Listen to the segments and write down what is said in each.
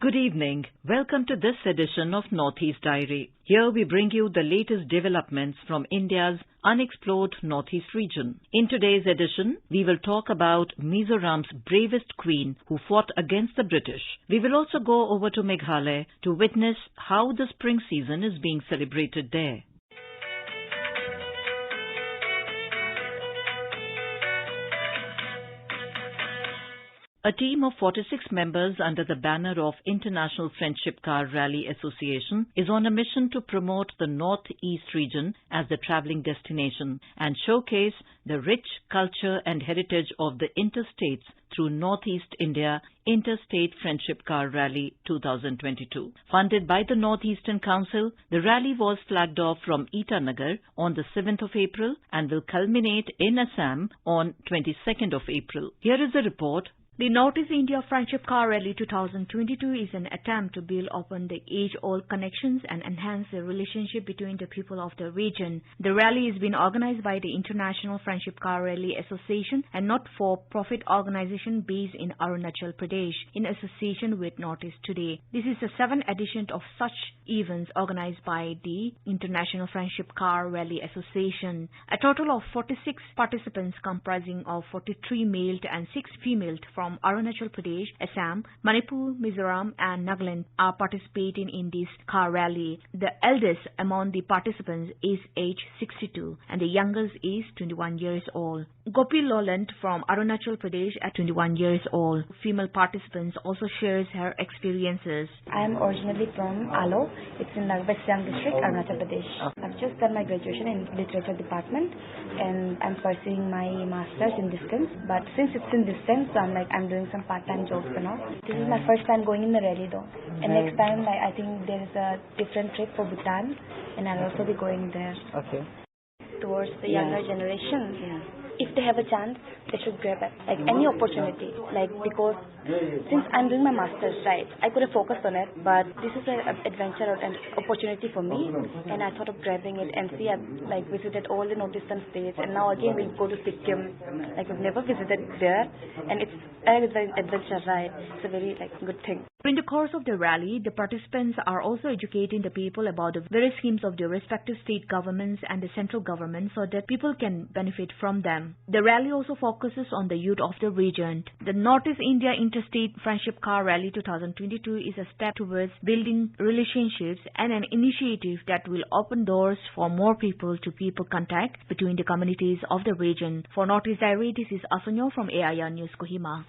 Good evening. Welcome to this edition of Northeast Diary. Here we bring you the latest developments from India's unexplored Northeast region. In today's edition, we will talk about Mizoram's bravest queen who fought against the British. We will also go over to Meghalaya to witness how the spring season is being celebrated there. A team of 46 members under the banner of International Friendship Car Rally Association is on a mission to promote the Northeast region as the travelling destination and showcase the rich culture and heritage of the interstates through Northeast India Interstate Friendship Car Rally 2022. Funded by the Northeastern Council, the rally was flagged off from Itanagar on the 7th of April and will culminate in Assam on 22nd of April. Here is a report. The Northeast India Friendship Car Rally 2022 is an attempt to build upon the age-old connections and enhance the relationship between the people of the region. The rally is being organized by the International Friendship Car Rally Association, a not-for-profit organization based in Arunachal Pradesh, in association with Northeast Today. This is the 7th edition of such events organized by the International Friendship Car Rally Association. A total of 46 participants comprising of 43 male and 6 female from Arunachal Pradesh, Assam, Manipur, Mizoram and Nagaland are participating in this car rally. The eldest among the participants is age 62 and the youngest is 21 years old. Gopi Lowland from Arunachal Pradesh at 21 years old. Female participants also shares her experiences. I am originally from Alo. It's in West Siang district, Arunachal Pradesh. I've just done my graduation in literature department and I'm pursuing my master's in distance. But since it's in distance, so I'm doing some part-time jobs and all. This is my first time going in the rally though. And next time, I think there is a different trip for Bhutan and I'll also be going there. Okay. Towards the younger generation. If they have a chance, they should grab it. Like any opportunity. Because since I'm doing my master's, right, I could have focused on it, but this is an adventure and opportunity for me, and I thought of grabbing it and see, I've visited all the northeastern states, and now again we'll go to Sikkim. We've never visited there, and it's an adventure, right? It's a very good thing. In the course of the rally, the participants are also educating the people about the various schemes of the respective state governments and the central government so that people can benefit from them. The rally also focuses on the youth of the region. The Northeast India Interstate Friendship Car Rally 2022 is a step towards building relationships and an initiative that will open doors for more people-to-people contact between the communities of the region. For Northeast Diary, this is Asunyo from AIR News Kohima.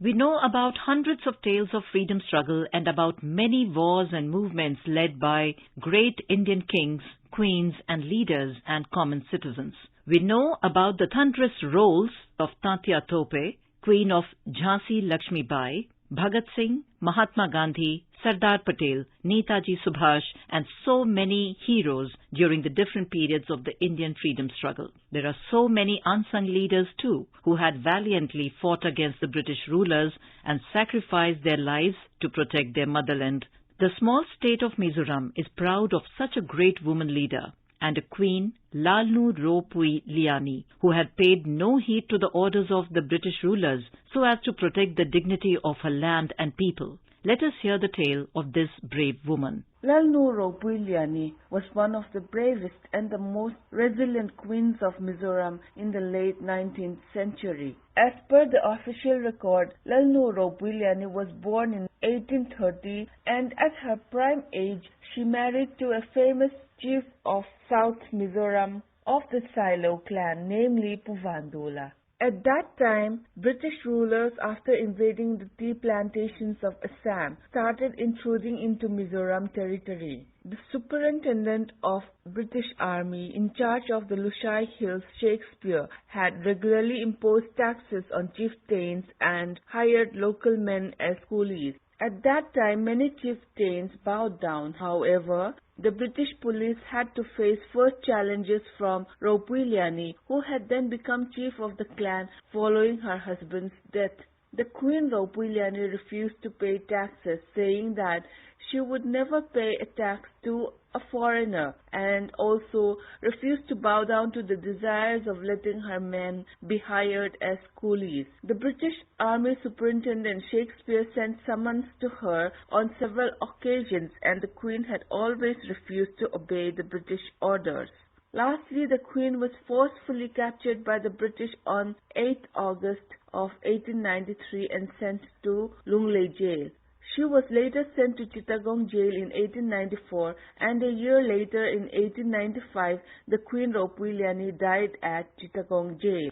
We know about hundreds of tales of freedom struggle and about many wars and movements led by great Indian kings, queens and leaders and common citizens. We know about the thunderous roles of Tatya Tope, Queen of Jhansi Lakshmi Bai, Bhagat Singh, Mahatma Gandhi, Sardar Patel, Netaji Subhash and so many heroes during the different periods of the Indian freedom struggle. There are so many unsung leaders too who had valiantly fought against the British rulers and sacrificed their lives to protect their motherland. The small state of Mizoram is proud of such a great woman leader and a queen, Lalnu Ropui Liani, who had paid no heed to the orders of the British rulers so as to protect the dignity of her land and people. Let us hear the tale of this brave woman. Lalnu Ropui Liani was one of the bravest and the most resilient queens of Mizoram in the late 19th century. As per the official record, Lalnu Ropui Liani was born in 1830 and at her prime age she married to a famous chief of South Mizoram of the Silo clan, namely Puvandola. At that time, British rulers, after invading the tea plantations of Assam, started intruding into Mizoram territory. The superintendent of British Army in charge of the Lushai Hills, Shakespeare, had regularly imposed taxes on chieftains and hired local men as coolies. At that time, many chieftains bowed down. However, the British police had to face first challenges from Ropui Liani, who had then become chief of the clan following her husband's death. The Queen Ropuyliani refused to pay taxes, saying that she would never pay a tax to a foreigner, and also refused to bow down to the desires of letting her men be hired as coolies. The British Army Superintendent Shakespeare sent summons to her on several occasions, and the Queen had always refused to obey the British orders. Lastly, the Queen was forcefully captured by the British on 8 August of 1893 and sent to Lunglei Jail. She was later sent to Chittagong Jail in 1894, and a year later in 1895, the Queen Ropuyliani died at Chittagong Jail.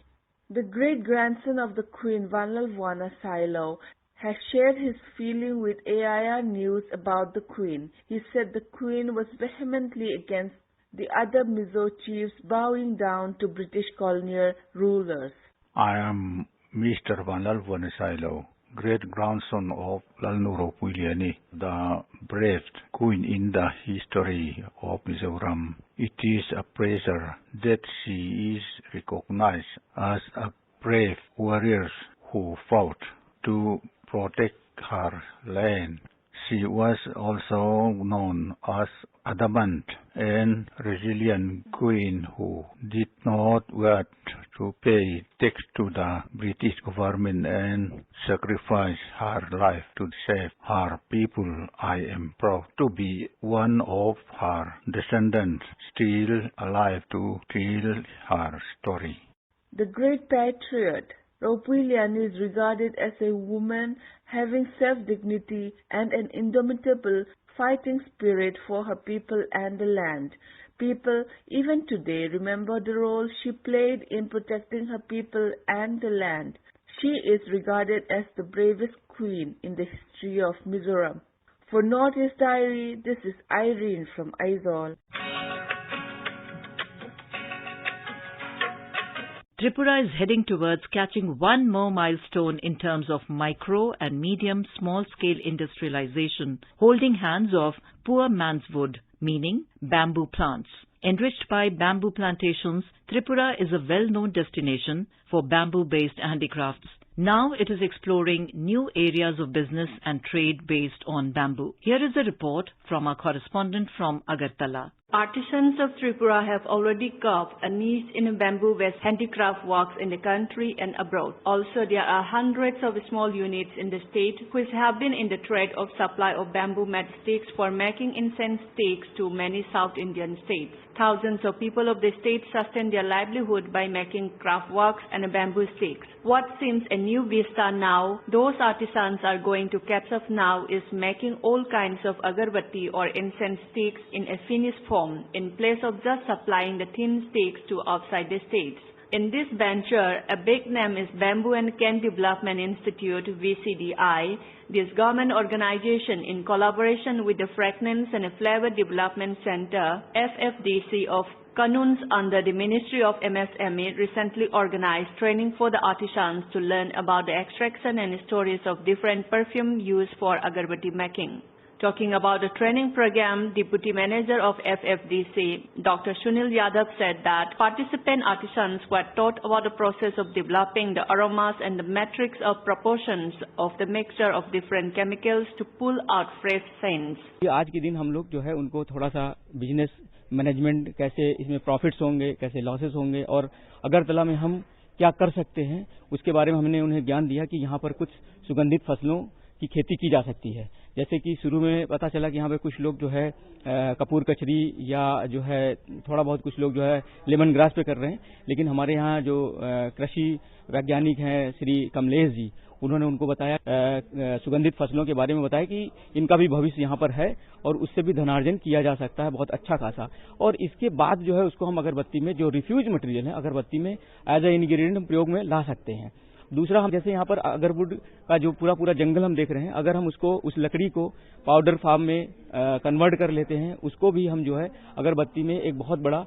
The great-grandson of the Queen, Vanlalvhana Sailo, has shared his feeling with AIR News about the Queen. He said the Queen was vehemently against the other Mizo chiefs bowing down to British colonial rulers. I am Mr. Vanlalvhana Sailo, great-grandson of Lalnu Ropuyliani, the bravest queen in the history of Mizoram. It is a pleasure that she is recognized as a brave warrior who fought to protect her land. She was also known as adamant and resilient queen who did not want to pay tax to the British government and sacrifice her life to save her people. I am proud to be one of her descendants still alive to tell her story. The great patriot Ropuyliani is regarded as a woman having self-dignity and an indomitable fighting spirit for her people and the land. People, even today, remember the role she played in protecting her people and the land. She is regarded as the bravest queen in the history of Mizoram. For Northeast Diary, this is Irene from Aizawl. Tripura is heading towards catching one more milestone in terms of micro and medium small-scale industrialization, holding hands of poor man's wood, meaning bamboo plants. Enriched by bamboo plantations, Tripura is a well-known destination for bamboo-based handicrafts. Now it is exploring new areas of business and trade based on bamboo. Here is a report from our correspondent from Agartala. Artisans of Tripura have already carved a niche in bamboo-based handicraft works in the country and abroad. Also, there are hundreds of small units in the state which have been in the trade of supply of bamboo-made sticks for making incense sticks to many South Indian states. Thousands of people of the state sustain their livelihood by making craft works and bamboo sticks. What seems a new vista now, those artisans are going to catch up now, is making all kinds of agarbatti or incense sticks in a finished form, in place of just supplying the thin sticks to outside the states. In this venture, a big name is Bamboo and Cane Development Institute, VCDI. This government organization, in collaboration with the Fragrance and Flavor Development Center, FFDC of Kanuns under the Ministry of MSME, recently organized training for the artisans to learn about the extraction and storage of different perfume used for agarbatti making. Talking about the training program, Deputy Manager of FFDC, Dr. Sunil Yadav, said that participant artisans were taught about the process of developing the aromas and the metrics of proportions of the mixture of different chemicals to pull out fresh scents. आज के दिन हम लोग जो है उनको थोड़ा सा बिजनेस मैनेजमेंट, कैसे इसमें प्रॉफिट्स होंगे, कैसे लॉसेस होंगे और अगरतला में हम क्या कर सकते हैं, उसके बारे में हमने उन्हें ज्ञान दिया कि यहाँ पर कुछ सुगंधित फसलों की खेती की जा सकती है। जैसे कि शुरू में पता चला कि यहाँ पे कुछ लोग जो है कपूर कचरी या जो है थोड़ा बहुत कुछ लोग जो है लेमन ग्रास पे कर रहे हैं, लेकिन हमारे यहाँ जो कृषि वैज्ञानिक हैं श्री कमलेश जी, उन्होंने उनको बताया सुगंधित फसलों के बारे में बताया कि इनका भी भविष्य यहाँ पर है और उससे भी धनार्जन किया जा सकता है बहुत अच्छा खासा। और इसके बाद जो है उसको हम अगरबत्ती में जो रिफ्यूज मटेरियल है अगरबत्ती में एज ए इंग्रेडिएंट हम प्रयोग में ला सकते हैं। दूसरा, हम जैसे यहाँ पर अगरवुड का जो पूरा जंगल हम देख रहे हैं, अगर हम उसको उस लकड़ी को पाउडर फार्म में कन्वर्ट कर लेते हैं, उसको भी हम जो है अगरबत्ती में एक बहुत बड़ा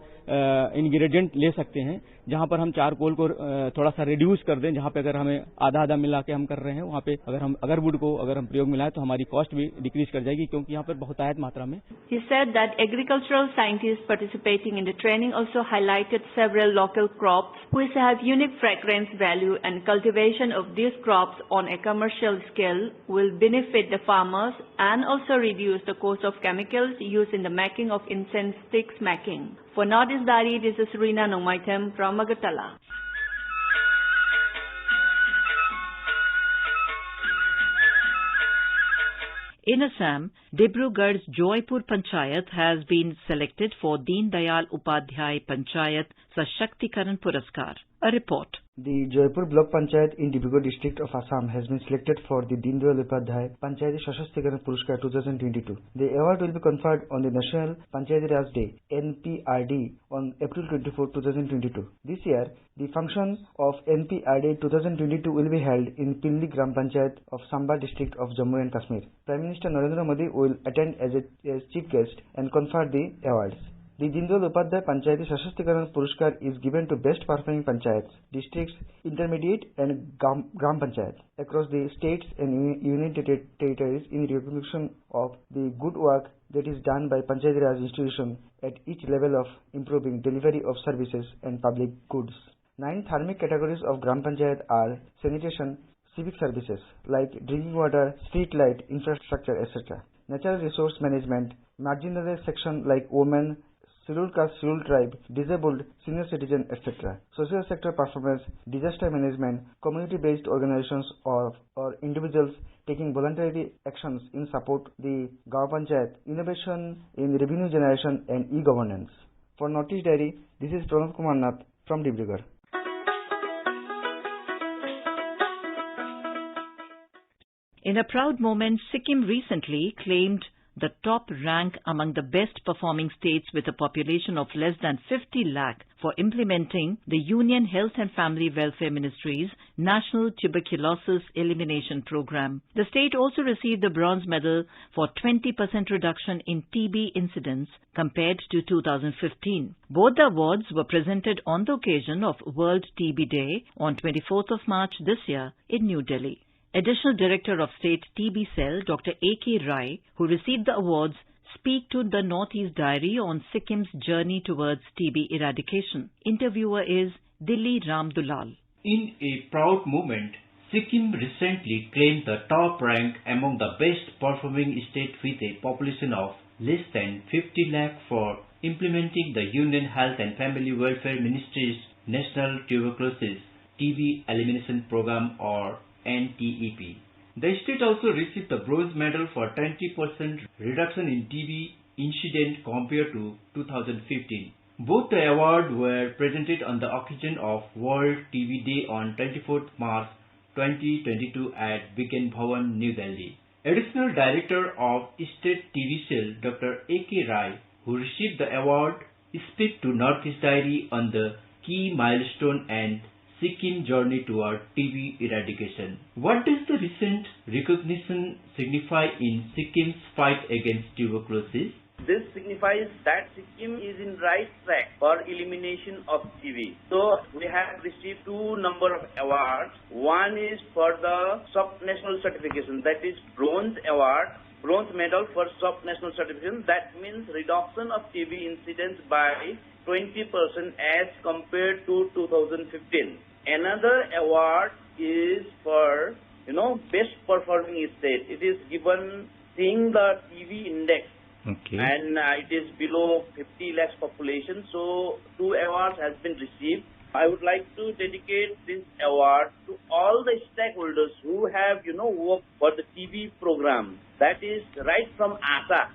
इंग्रेडिएंट ले सकते हैं, जहाँ पर हम चारकोल को थोड़ा सा रिड्यूस कर दें, जहाँ पे अगर हमें आधा मिला के हम कर रहे हैं, वहाँ पे अगर हम अगरवुड को अगर हम प्रयोग में लाएं तो हमारी कॉस्ट भी डिक्रीज कर जाएगी, क्योंकि यहाँ पर बहुतायत मात्रा में। He said that agricultural scientists participating in the training also highlighted several local crops which have unique fragrance value and cultivation cultivation of these crops on a commercial scale will benefit the farmers and also reduce the cost of chemicals used in the making of incense sticks making. For Northeast Diary, this is Rina Nongmaitem from Agartala. In Assam, Dibrugarh's Joypur Panchayat has been selected for Deen Dayal Upadhyay Panchayat Sashактikaran Puraskar. A report. The Joypur Block Panchayat in Dibrugarh district of Assam has been selected for the Deen Dayal Upadhyay Panchayat Sashактikaran Puraskar 2022. The award will be conferred on the National Panchayati Raj Day (NPRD) on April 24, 2022. This year, the function of NPRD 2022 will be held in Pilli Gram Panchayat of Samba district of Jammu and Kashmir. Prime Minister Narendra Modi will attend as chief guest and confer the awards. The Deen Dayal Upadhyay Panchayati Sashактikaran Puraskar is given to best performing panchayats, districts, intermediate and gram panchayats across the states and union territories in recognition of the good work that is done by Panchayati Raj institution at each level of improving delivery of services and public goods. 9 thermic categories of gram panchayat are sanitation, civic services like drinking water, street light, infrastructure, etc. Natural resource management, marginalized section like women, scheduled caste, scheduled tribe, disabled, senior citizen, etc. Social sector performance, disaster management, community-based organizations or individuals taking voluntary actions in support the Gaon Panchayat, innovation in revenue generation and e-governance. For Northeast Diary, this is Pranav Kumar Nath from Dibrugarh. In a proud moment, Sikkim recently claimed the top rank among the best performing states with a population of less than 50 lakh for implementing the Union Health and Family Welfare Ministry's National Tuberculosis Elimination Program. The state also received the bronze medal for 20% reduction in TB incidents compared to 2015. Both the awards were presented on the occasion of World TB Day on 24th of March this year in New Delhi. Additional Director of State TB Cell, Dr. A.K. Rai, who received the awards, speak to the Northeast Diary on Sikkim's journey towards TB eradication. Interviewer is Dilli Ram Dulal. In a proud moment, Sikkim recently claimed the top rank among the best performing states with a population of less than 50 lakh for implementing the Union Health and Family Welfare Ministry's National Tuberculosis TB Elimination Program or NTEP. The state also received the bronze medal for 20% reduction in TB incident compared to 2015. Both the awards were presented on the occasion of World TB Day on 24th March 2022 at Vigyan Bhawan, New Delhi. Additional Director of State TB Cell, Dr. A.K. Rai, who received the award, speak to Northeast Diary on the key milestone and Sikkim journey toward TB eradication. What does the recent recognition signify in Sikkim's fight against tuberculosis? This signifies that Sikkim is in right track for elimination of TB. So we have received 2 number of awards. One is for the sub-national certification, that is bronze award, bronze medal for sub-national certification. That means reduction of TB incidence by 20% as compared to 2015. Another award is for, best performing state. It is given seeing the TB index. Okay. And it is below 50 lakhs population. So 2 awards has been received. I would like to dedicate this award to all the stakeholders who have, worked for the TB program. That is right from ASA.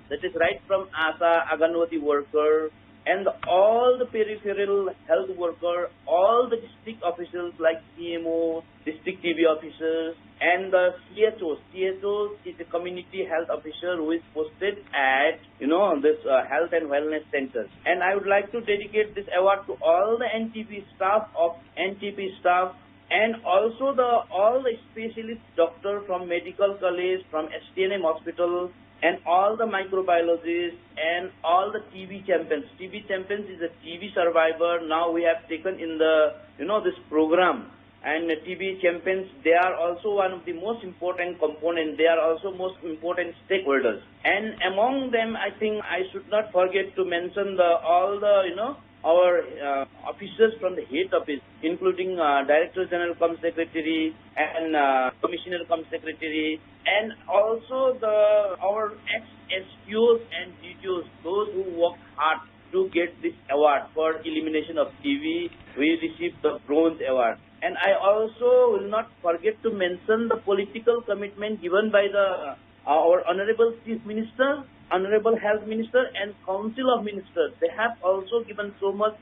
Anganwadi worker, and all the peripheral health worker, all the district officials like CMO, district TB officers, and the CHOs. CHOs is a community health officer who is posted at, this health and wellness center. And I would like to dedicate this award to all the NTP staff and also all the specialist doctors from medical college, from STNM hospital, and all the microbiologists and all the TB champions. TB champions is a TB survivor. Now we have taken in the, this program. And TB champions, they are also one of the most important components. They are also most important stakeholders. And among them, I think I should not forget to mention all the, our officers from the head office, including Director General cum Secretary and Commissioner cum Secretary, and also our ex-SQs and DTOs, those who worked hard to get this award for elimination of TB. We received the Bronze Award. And I also will not forget to mention the political commitment given by our Honorable Chief Minister, Honorable Health Minister, and Council of Ministers. They have also given so much,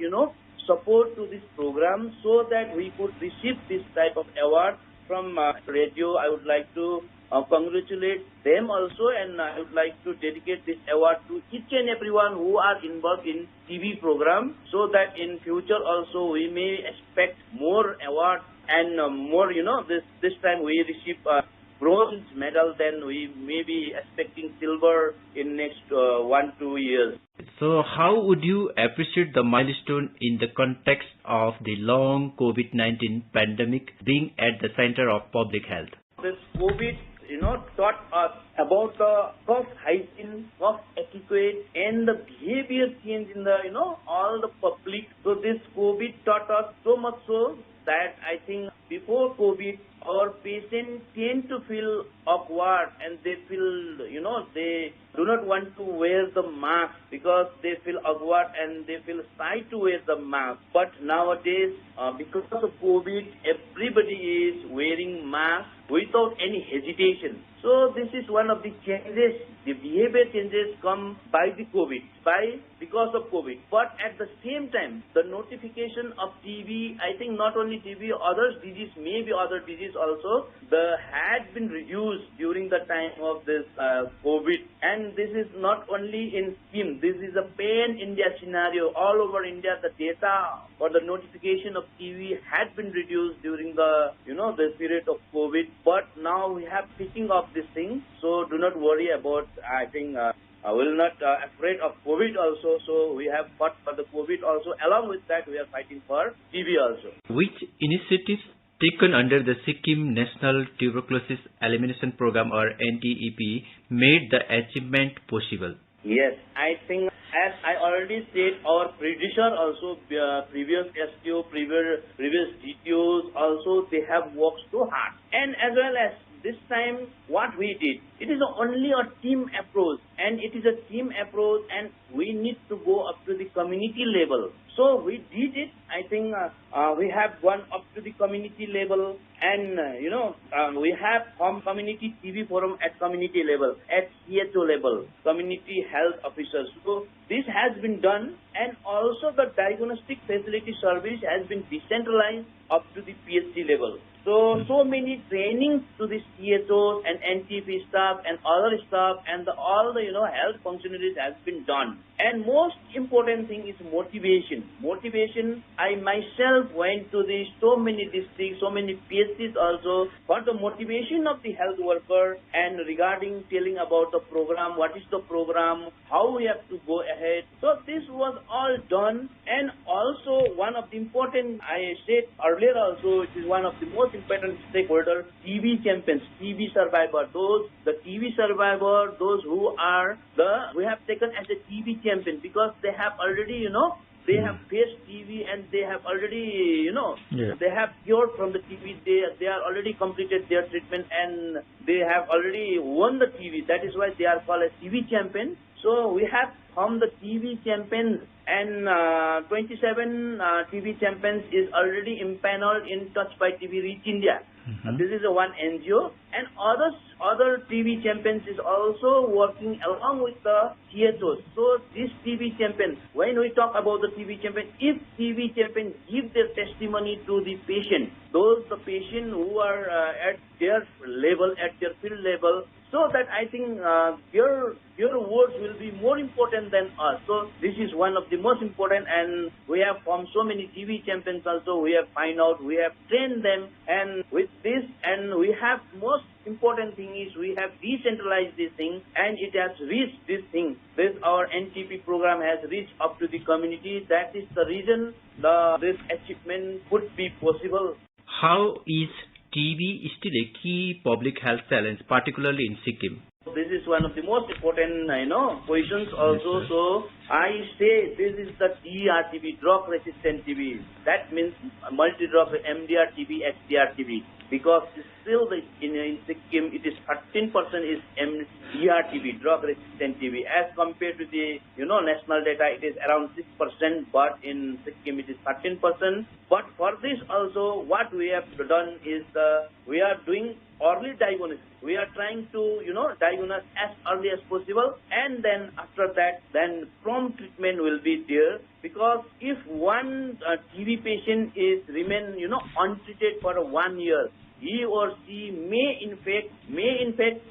support to this program so that we could receive this type of award from radio. I would like to congratulate them also, and I would like to dedicate this award to each and everyone who are involved in TV program, so that in future also we may expect more awards and more, this time we receive bronze medal, then we may be expecting silver in next 1-2 years. So how would you appreciate the milestone in the context of the long COVID-19 pandemic being at the center of public health? This COVID, taught us about the cough hygiene, cough etiquette, and the behavior change in the, all the public. So this COVID taught us so much so that I think before COVID, our patients tend to feel awkward and they feel, they do not want to wear the mask because they feel awkward and they feel shy to wear the mask. But nowadays, because of COVID, everybody is wearing masks without any hesitation. So this is one of the changes, the behavior changes come by the COVID, because of COVID. But at the same time, the notification of TB, I think not only TB, other disease, maybe other disease also, had been reduced during the time of this COVID. And this is not only in scheme, this is a pan-India scenario. All over India, the data or the notification of TB had been reduced during the, the period of COVID. But now we have picking up this thing, so do not worry about, I think, I will not afraid of COVID also, so we have fought for the COVID also. Along with that, we are fighting for TB also. Which initiatives taken under the Sikkim National Tuberculosis Elimination Program or NTEP made the achievement possible? Yes, I think as I already said, our predecessor also, previous STO, previous DTOs also, they have worked so hard. And as well as this time, what we did, it is only a team approach, and it is a team approach, and we need to go up to the community level. So we did it. I think we have gone up to the community level, and we have formed community TV forum at community level, at CHO level, community health officers. So this has been done, and also the diagnostic facility service has been decentralized up to the PhD level. So many trainings to the CHOs and NTP staff and other staff and all the health functionaries has been done. And most important thing is motivation. Motivation. I myself went to so many districts, so many PhDs also for the motivation of the health worker and regarding telling about the program, what is the program, how we have to go ahead. So this was all done. And also one of the important, I said earlier also, it is one of the most important stakeholders, TB champions, TB survivor, the TB survivor, those who are we have taken as a TB champion because they have already, they have faced TB and they have already, they have cured from the TB. They are already completed their treatment and they have already won the TB. That is why they are called as TB champion. So we have from the TB champions, and 27 TB champions is already impaneled in Touch by TB Reach India. This is one NGO, and other TB champions is also working along with the CHOs. So this TB champion, when we talk about the TB champion, if TB champion give their testimony to the patient, the patient who are at their level, at their field level, so that I think your words will be more important than us. So this is one of the most important, and we have formed so many TB champions also. We have find out, we have trained them, and with this, and we have most important thing is we have decentralized this thing, and it has reached this thing. This our NTP program has reached up to the community. That is the reason this achievement could be possible. How is TB still a key public health challenge, particularly in Sikkim? This is one of the most important, positions also. Yes, so I say this is the DRTB, drug-resistant TB. That means multi-drug MDR TB, SDR TB. Because still in Sikkim, it is 13% is DRTB, drug-resistant TB. As compared to the, national data, it is around 6%, but in Sikkim it is 13%. But for this also, what we have done is we are doing early diagnosis. We are trying to, diagnose as early as possible, and then after that, then prompt treatment will be there. Because if one TB patient is remain, untreated for 1 year, he or she may infect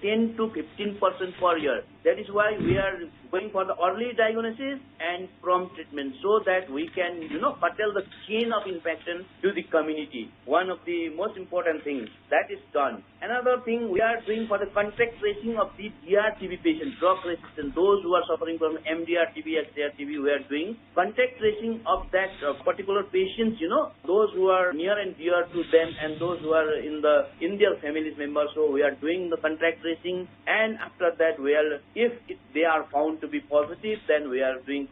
10 to 15% per year. That is why we are going for the early diagnosis and prompt treatment, so that we can, curtail the chain of infection to the community. One of the most important things that is done. Another thing we are doing for the contact tracing of the DRTB patients, drug resistant, those who are suffering from MDR TB, SDR TB, we are doing contact tracing of that particular patients, those who are near and dear to them and those who are in their families members. So we are doing the contact tracing, and after that if they are found to be positive, then we are giving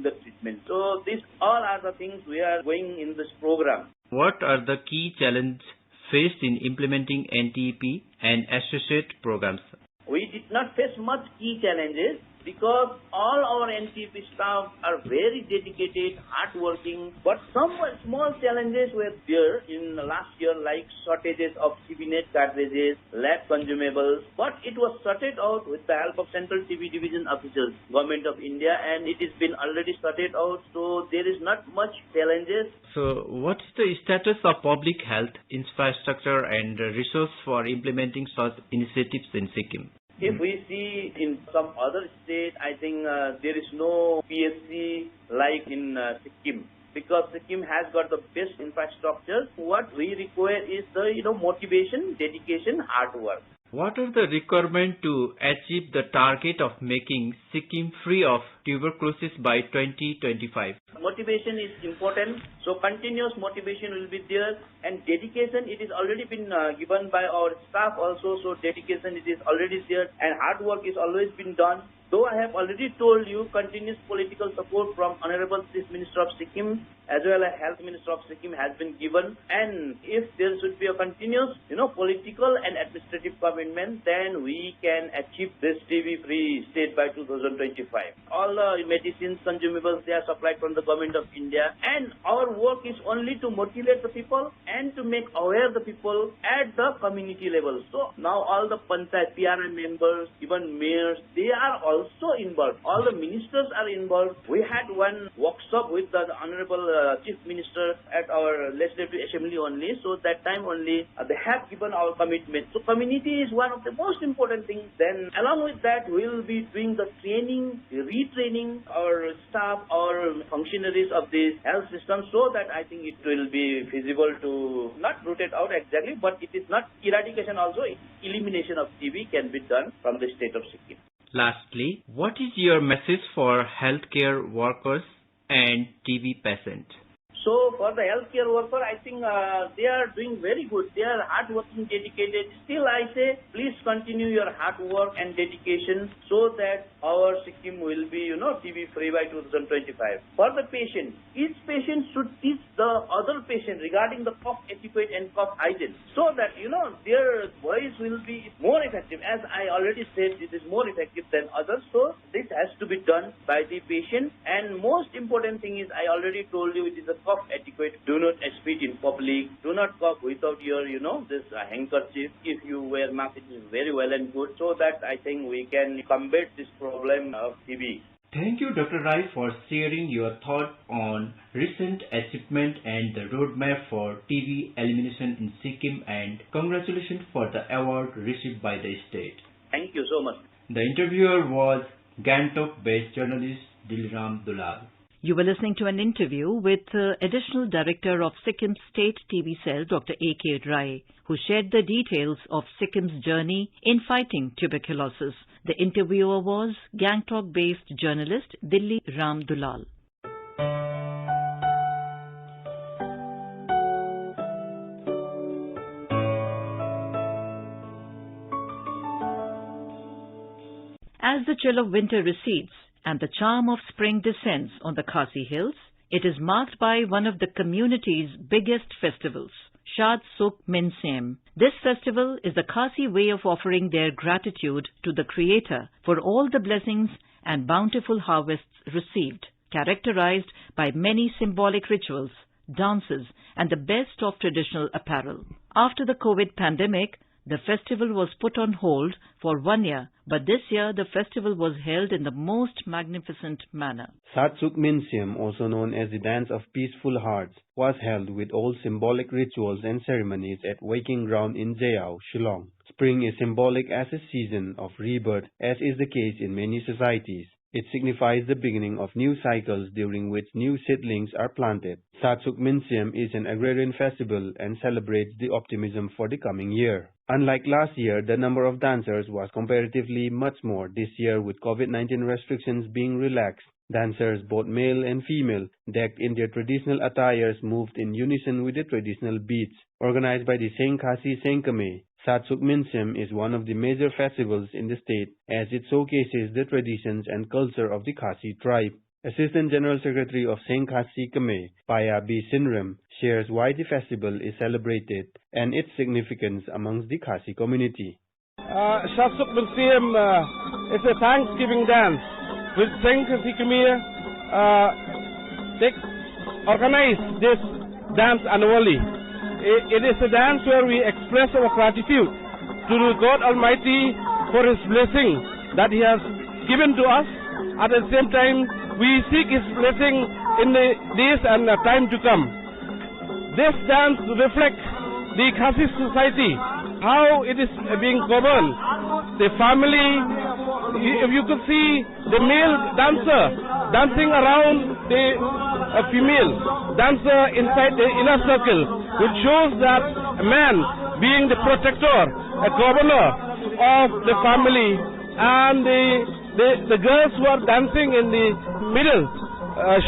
the treatment. So these all are the things we are going in this program. What are the key challenges faced in implementing NTP and associate programs? We did not face much key challenges because all our NTP staff are very dedicated, hardworking. But some small challenges were there in the last year, like shortages of TB-net cartridges, lab consumables. But it was sorted out with the help of Central TB Division officials, Government of India, and it has been already sorted out. So there is not much challenges. So what is the status of public health infrastructure and resource for implementing such initiatives in Sikkim? If we see in some other state, I think there is no PSC like in Sikkim, because Sikkim has got the best infrastructure. What we require is the motivation, dedication, hard work. What are the requirements to achieve the target of making Sikkim free of tuberculosis by 2025? Motivation is important, so continuous motivation will be there, and dedication, it is already been given by our staff also, so dedication it is already there, and hard work is always been done. Though I have already told you, continuous political support from Honorable Chief Minister of Sikkim as well as Health Minister of Sikkim has been given, and if there should be a continuous, political and administrative commitment, then we can achieve this TB-free state by 2025. All the medicines, consumables, they are supplied from the Government of India, and our work is only to motivate the people and to make aware the people at the community level. So now all the Panchayat, PRM members, even mayors, they are also involved. All the ministers are involved. We had one workshop with the Honorable Chief Minister at our Legislative Assembly only. So that time only they have given our commitment. So community is one of the most important things. Then along with that, we will be doing the training, retraining our staff, our functionaries of the health system, so that I think it will be feasible to not root it out exactly, but it is not eradication also. Elimination of TB can be done from the state of Sikkim. Lastly, what is your message for healthcare workers and TB patients? So for the healthcare worker, I think they are doing very good. They are hardworking, dedicated. Still, I say, please continue your hard work and dedication so that our Sikkim will be, TB-free by 2025. For the patient, each patient should teach the other patient regarding the cough etiquette and cough hygiene, so that, their voice will be more effective. As I already said, it is more effective than others. So this has to be done by the patient. And most important thing is, I already told you, it is a cough etiquette. Do not spit in public. Do not cough without your, this handkerchief. If you wear mask, it is very well and good, so that I think we can combat this problem of TB. Thank you, Dr. Rai, for sharing your thought on recent achievement and the roadmap for TB elimination in Sikkim, and congratulations for the award received by the state. Thank you so much. The interviewer was Gangtok-based journalist Dilram Dulal. You were listening to an interview with Additional Director of Sikkim State TB Cell, Dr. A.K. Rai, who shared the details of Sikkim's journey in fighting tuberculosis. The interviewer was Gangtok-based journalist Dilram Dulal. As the chill of winter recedes and the charm of spring descends on the Khasi Hills, it is marked by one of the community's biggest festivals, Shad Sukh Minsyem. This festival is the Khasi way of offering their gratitude to the Creator for all the blessings and bountiful harvests received, characterized by many symbolic rituals, dances, and the best of traditional apparel. After the COVID pandemic, the festival was put on hold for 1 year, but this year the festival was held in the most magnificent manner. Shad Sukh Minsyem, also known as the Dance of Peaceful Hearts, was held with all symbolic rituals and ceremonies at Waking Ground in Jayao, Shillong. Spring is symbolic as a season of rebirth, as is the case in many societies. It signifies the beginning of new cycles during which new seedlings are planted. Shad Sukh Minsyem is an agrarian festival and celebrates the optimism for the coming year. Unlike last year, the number of dancers was comparatively much more this year with COVID-19 restrictions being relaxed. Dancers, both male and female, decked in their traditional attires, moved in unison with the traditional beats. Organized by the Seng Khasi Sengkame, Shad Sukh Minsyem is one of the major festivals in the state as it showcases the traditions and culture of the Khasi tribe. Assistant General Secretary of Seng Khasi Kame, Paya B. Sinrem, shares why the festival is celebrated and its significance amongst the Khasi community. Shad Sukh Minsyem is a Thanksgiving dance with Seng Khasi Kame organize this dance annually. It is a dance where we express our gratitude to God Almighty for His blessing that He has given to us. At the same time, we seek His blessing in the days and time to come. This dance reflects the Khasi society, how it is being governed. The family, if you could see the male dancer dancing around the female dancer inside the inner circle, which shows that a man being the protector, a governor of the family, and the girls who are dancing in the middle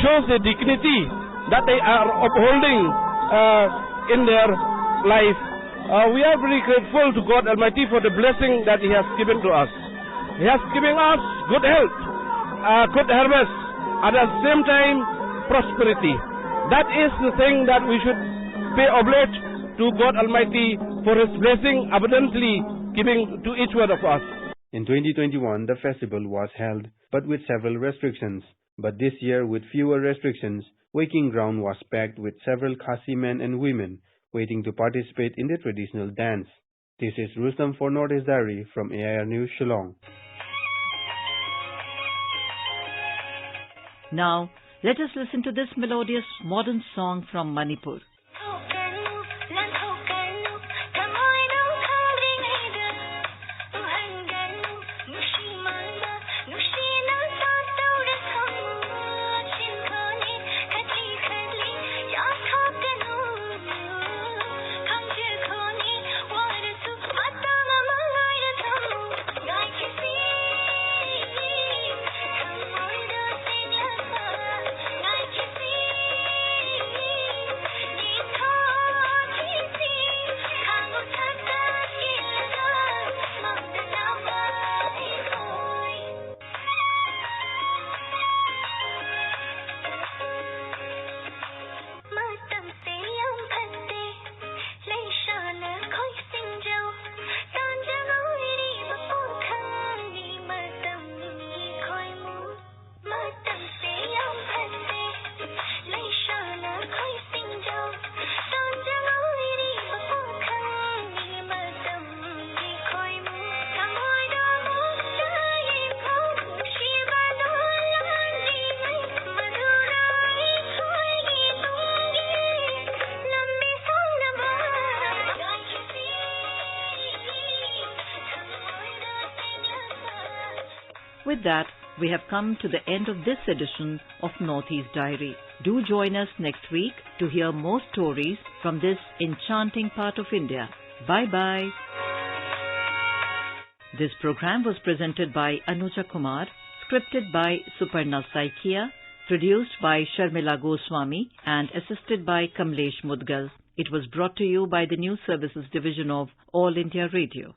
shows the dignity that they are upholding in their life. We are very grateful to God Almighty for the blessing that He has given to us. He has given us good health, good harvest, at the same time prosperity. That is the thing that we should pay homage to God Almighty for His blessing abundantly giving to each one of us. In 2021, the festival was held, but with several restrictions. But this year, with fewer restrictions, Waking Ground was packed with several Khasi men and women waiting to participate in the traditional dance. This is Rustam for Northeast Diary from AIR News, Shillong. Now, let us listen to this melodious modern song from Manipur. With that, we have come to the end of this edition of Northeast Diary. Do join us next week to hear more stories from this enchanting part of India. Bye-bye. This program was presented by Anuja Kumar, scripted by Suparna Saikia, produced by Sharmila Goswami, and assisted by Kamlesh Mudgal. It was brought to you by the News Services Division of All India Radio.